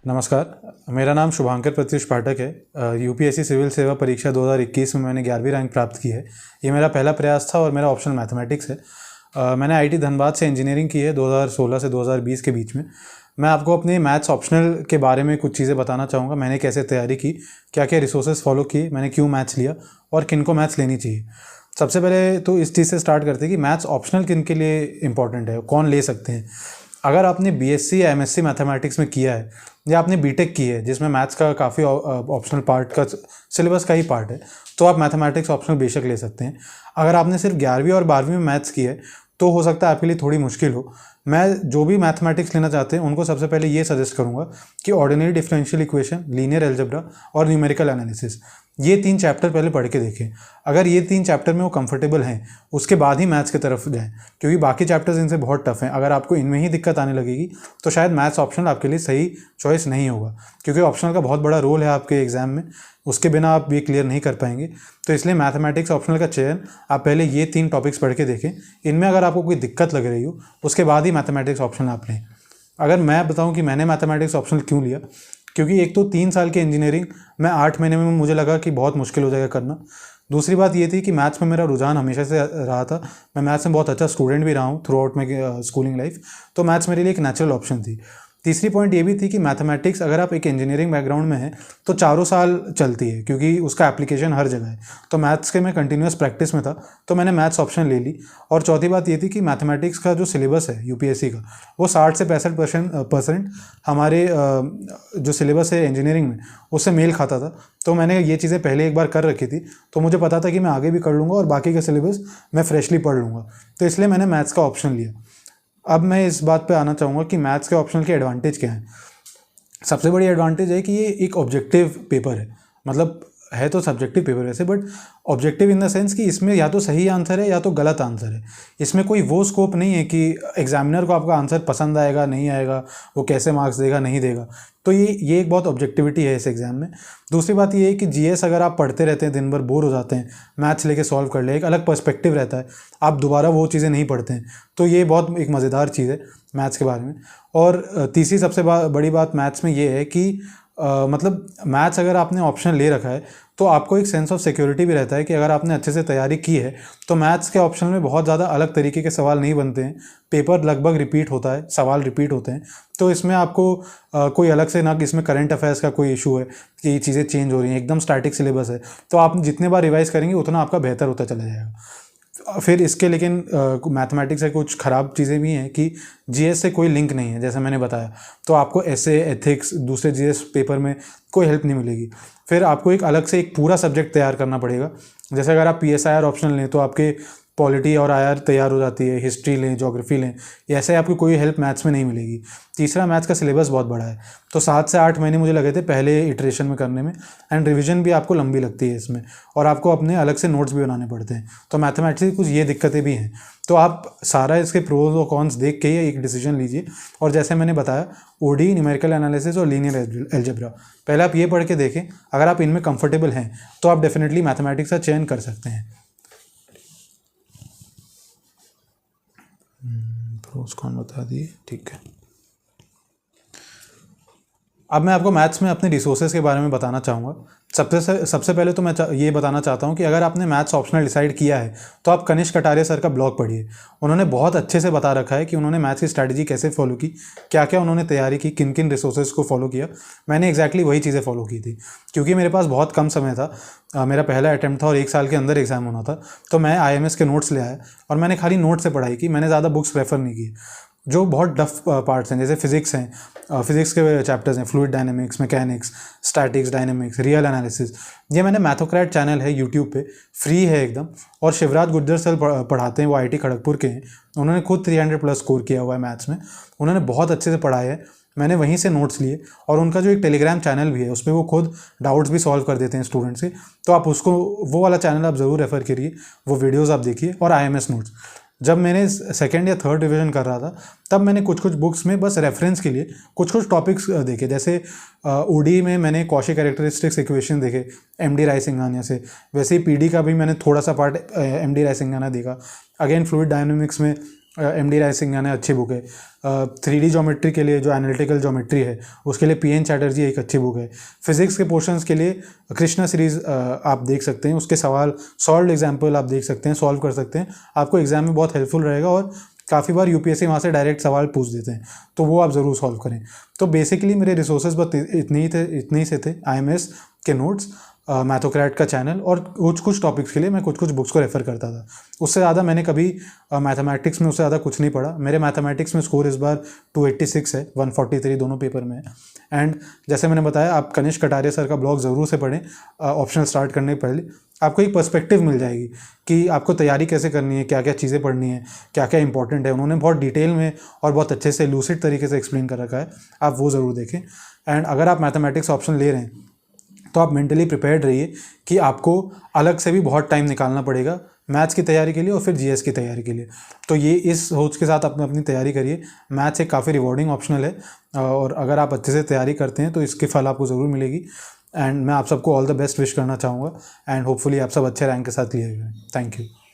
नमस्कार, मेरा नाम शुभांकर प्रत्युष पाठक है। यूपीएससी सिविल सेवा परीक्षा 2021 में मैंने 11वीं रैंक प्राप्त की है। ये मेरा पहला प्रयास था और मेरा ऑप्शनल मैथमेटिक्स है। मैंने आईटी धनबाद से इंजीनियरिंग की है 2016 से 2020 के बीच में। मैं आपको अपने मैथ्स ऑप्शनल के बारे में कुछ चीज़ें बताना चाहूँगा। मैंने कैसे तैयारी की, क्या क्या रिसोर्सेज फॉलो किए, मैंने क्यों मैथ्स लिया और किन को मैथ्स लेनी चाहिए। सबसे पहले तो इस चीज़ से स्टार्ट करते हैं कि मैथ्स ऑप्शनल किन के लिए इंपॉर्टेंट है, कौन ले सकते हैं। अगर आपने बीएससी या एमएससी मैथमेटिक्स में किया है या आपने बीटेक की है जिसमें मैथ्स का काफ़ी ऑप्शनल पार्ट का सिलेबस का ही पार्ट है, तो आप मैथमेटिक्स ऑप्शनल बेशक ले सकते हैं। अगर आपने सिर्फ 11वीं और 12वीं में मैथ्स की है तो हो सकता है आपके लिए थोड़ी मुश्किल हो। मैं जो भी मैथमेटिक्स लेना चाहते हैं उनको सबसे पहले ये सजेस्ट करूंगा कि ordinary differential equation, linear algebra और न्यूमेरिकल एनालिसिस, ये 3 चैप्टर पहले पढ़ के देखें। अगर ये 3 चैप्टर में वो कंफर्टेबल हैं उसके बाद ही मैथ्स की तरफ जाएं, क्योंकि बाकी चैप्टर्स इनसे बहुत टफ हैं। अगर आपको इनमें ही दिक्कत आने लगेगी तो शायद मैथ्स ऑप्शनल आपके लिए सही चॉइस नहीं होगा, क्योंकि ऑप्शनल का बहुत बड़ा रोल है आपके एग्जाम में। उसके बिना आप ये क्लियर नहीं कर पाएंगे। तो इसलिए मैथमेटिक्स ऑप्शनल का चयन आप पहले ये 3 टॉपिक्स पढ़ के देखें। इनमें अगर आपको कोई दिक्कत लग रही हो उसके बाद ही मैथमेटिक्स ऑप्शनल आप लें। अगर मैं बताऊं कि मैंने मैथमेटिक्स ऑप्शनल क्यों लिया, क्योंकि एक तो 3 साल की इंजीनियरिंग मैं 8 महीने में मुझे लगा कि बहुत मुश्किल हो जाएगा करना। दूसरी बात ये थी कि मैथ्स में मेरा रुझान हमेशा से रहा था। मैं मैथ्स में बहुत अच्छा स्टूडेंट भी रहा हूँ through out my schooling life, तो मैथ्स मेरे लिए एक नेचुरल ऑप्शन थी। तीसरी पॉइंट ये भी थी कि मैथमेटिक्स अगर आप एक इंजीनियरिंग बैकग्राउंड में हैं तो चारों साल चलती है, क्योंकि उसका एप्लीकेशन हर जगह है। तो मैथ्स के मैं कंटिन्यूस प्रैक्टिस में था, तो मैंने मैथ्स ऑप्शन ले ली। और चौथी बात ये थी कि मैथमेटिक्स का जो सिलेबस है यूपीएससी का, वो 60 से 65% हमारे जो सिलेबस है इंजीनियरिंग में उससे मेल खाता था। तो मैंने ये चीज़ें पहले एक बार कर रखी थी, तो मुझे पता था कि मैं आगे भी कर लूँगा और बाकी का सिलेबस मैं फ्रेशली पढ़ लूँगा। तो इसलिए मैंने मैथ्स का ऑप्शन लिया। अब मैं इस बात पे आना चाहूँगा कि मैथ्स के ऑप्शनल के एडवांटेज क्या हैं। सबसे बड़ी एडवांटेज है कि ये एक ऑब्जेक्टिव पेपर है। मतलब है तो सब्जेक्टिव पेपर वैसे, but objective in the sense कि इसमें या तो सही आंसर है या तो गलत आंसर है। इसमें कोई वो स्कोप नहीं है कि एग्जामिनर को आपका आंसर पसंद आएगा नहीं आएगा, वो कैसे मार्क्स देगा नहीं देगा। तो ये एक बहुत ऑब्जेक्टिविटी है इस एग्ज़ाम में। दूसरी बात ये है कि जीएस अगर आप पढ़ते रहते हैं, दिन भर बोर हो जाते हैं, मैथ्स लेके सॉल्व कर ले, एक अलग पर्सपेक्टिव रहता है, आप दोबारा वो चीज़ें नहीं पढ़ते हैं। तो ये बहुत एक मज़ेदार चीज़ है मैथ्स के बारे में। और तीसरी सबसे बड़ी बात मैथ्स में ये है कि मतलब मैथ्स अगर आपने ऑप्शन ले रखा है तो आपको एक सेंस ऑफ सिक्योरिटी भी रहता है कि अगर आपने अच्छे से तैयारी की है तो मैथ्स के ऑप्शन में बहुत ज़्यादा अलग तरीके के सवाल नहीं बनते हैं। पेपर लगभग रिपीट होता है, सवाल रिपीट होते हैं। तो इसमें आपको कोई अलग से ना इसमें करंट अफेयर्स का कोई इशू है कि चीज़ें चेंज हो रही हैं, एकदम स्टैटिक सिलेबस है। तो आप जितने बार रिवाइज करेंगे उतना आपका बेहतर होता चला जाएगा। फिर इसके लेकिन मैथमेटिक्स से कुछ ख़राब चीज़ें भी हैं कि जीएस से कोई लिंक नहीं है, जैसे मैंने बताया। तो आपको ऐसे एथिक्स दूसरे जीएस पेपर में कोई हेल्प नहीं मिलेगी। फिर आपको एक अलग से एक पूरा सब्जेक्ट तैयार करना पड़ेगा। जैसे अगर आप पीएसआईआर ऑप्शनल लें तो आपके पॉलिटी और आईआर तैयार हो जाती है, हिस्ट्री लें, ज्योग्राफी लें, ऐसे आपको कोई हेल्प मैथ्स में नहीं मिलेगी। तीसरा, मैथ्स का सिलेबस बहुत बड़ा है, तो 7 से 8 महीने मुझे लगे थे पहले इटरेशन में करने में। एंड रिवीजन भी आपको लंबी लगती है इसमें, और आपको अपने अलग से नोट्स भी बनाने पड़ते हैं। तो मैथमेटिक्स की कुछ ये दिक्कतें भी हैं। तो आप सारा इसके प्रोज और कॉन्स देख के ही एक डिसीजन लीजिए। और जैसे मैंने बताया, ओडी, न्यूमेरिकल एनालिसिस और लीनियर अलजेब्रा, पहले आप ये पढ़ के देखें। अगर आप इनमें कंफर्टेबल हैं तो आप डेफिनेटली मैथमेटिक्स का चयन कर सकते हैं। प्रोस कौन बता दिए, ठीक है। अब मैं आपको मैथ्स में अपने रिसोर्सेज के बारे में बताना चाहूँगा। सबसे पहले तो मैं ये बताना चाहता हूँ कि अगर आपने मैथ्स ऑप्शनल डिसाइड किया है तो आप कनिष्क कटारिया सर का ब्लॉग पढ़िए। उन्होंने बहुत अच्छे से बता रखा है कि उन्होंने मैथ्स की स्ट्रैटेजी कैसे फॉलो की, क्या क्या उन्होंने तैयारी की, किन किन रिसोर्सेज को फॉलो किया। मैंने एग्जैक्टली वही चीज़ें फॉलो की थी, क्योंकि मेरे पास बहुत कम समय था। मेरा पहला अटैम्प्ट था और 1 साल के अंदर एग्जाम होना था। तो मैं आईएमएस के नोट्स ले आया और मैंने खाली नोट से पढ़ाई की, मैंने ज़्यादा बुक्स रेफर नहीं की। जो बहुत डफ पार्ट्स हैं, जैसे फिजिक्स हैं, फिजिक्स के चैप्टर्स हैं, fluid dynamics, mechanics, statics, dynamics, real analysis, ये मैंने मैथोक्रेट चैनल है यूट्यूब पे, फ्री है एकदम। और शिवराज गुर्जर सर पढ़ाते हैं, वो आईटी खड़गपुर के हैं। उन्होंने खुद 300+ स्कोर किया हुआ है मैथ्स में। उन्होंने बहुत अच्छे से पढ़ाया है, मैंने वहीं से नोट्स लिए। और उनका जो एक टेलीग्राम चैनल भी है, उसमें वो खुद डाउट्स भी सॉल्व कर देते हैं स्टूडेंट्स के। तो आप उसको, वो वाला चैनल आप ज़रूर रेफ़र करिए, वो वीडियोज़ आप देखिए। और आईएमएस नोट्स, जब मैंने 2nd या 3rd डिवीज़न कर रहा था तब मैंने कुछ बुक्स में बस रेफरेंस के लिए कुछ टॉपिक्स देखे। जैसे ओडी में मैंने कॉशी कैरेक्टरिस्टिक्स इक्वेशन देखे एमडी रायसिंघानिया से। वैसे ही पीडी का भी मैंने थोड़ा सा पार्ट एमडी रायसिंघानिया देखा। अगेन फ्लूइड डायनेमिक्स में MD रायसिंघानिया ने अच्छी बुक है। 3D ज्योमेट्री के लिए जो एनालिटिकल ज्योमेट्री है उसके लिए PN चैटर्जी एक अच्छी बुक है। फिजिक्स के पोर्शंस के लिए कृष्णा सीरीज़ आप देख सकते हैं, उसके सवाल सॉल्व एग्जाम्पल आप देख सकते हैं, सॉल्व कर सकते हैं, आपको एग्जाम में बहुत हेल्पफुल रहेगा। और काफ़ी बार UPSC वहाँ से डायरेक्ट सवाल पूछ देते हैं, तो वो आप ज़रूर सॉल्व करें। तो बेसिकली मेरे रिसोर्सेज बस इतने ही से थे। IMS के नोट्स, मैथोक्रेट का चैनल, और कुछ टॉपिक्स के लिए मैं कुछ बुक्स को रेफ़र करता था। उससे ज़्यादा मैंने कभी मैथमेटिक्स में उससे ज़्यादा कुछ नहीं पढ़ा। मेरे मैथमेटिक्स में स्कोर इस बार 286 है, 143 दोनों पेपर में है। एंड जैसे मैंने बताया, आप कनिष्क कटारिया सर का ब्लॉग ज़रूर से पढ़ें ऑप्शनल स्टार्ट करने से पहले। आपको एक पर्सपेक्टिव मिल जाएगी कि आपको तैयारी कैसे करनी है, क्या क्या चीज़ें पढ़नी है, क्या क्या इंपॉर्टेंट है। उन्होंने बहुत डिटेल में और बहुत अच्छे से लूसिड तरीके से एक्सप्लेन कर रखा है, आप वो ज़रूर देखें। एंड अगर आप मैथमेटिक्स ऑप्शन ले रहे हैं तो आप मेंटली प्रिपेयर्ड रहिए कि आपको अलग से भी बहुत टाइम निकालना पड़ेगा मैथ्स की तैयारी के लिए और फिर GS की तैयारी के लिए। तो ये इस सोच के साथ अपनी तैयारी करिए। मैथ्स एक काफ़ी रिवॉर्डिंग ऑप्शनल है, और अगर आप अच्छे से तैयारी करते हैं तो इसके फल आपको ज़रूर मिलेगी। एंड मैं आप सबको ऑल द बेस्ट विश करना चाहूँगा, एंड होपफुली आप सब अच्छे रैंक के साथ क्लियर करें। Thank you.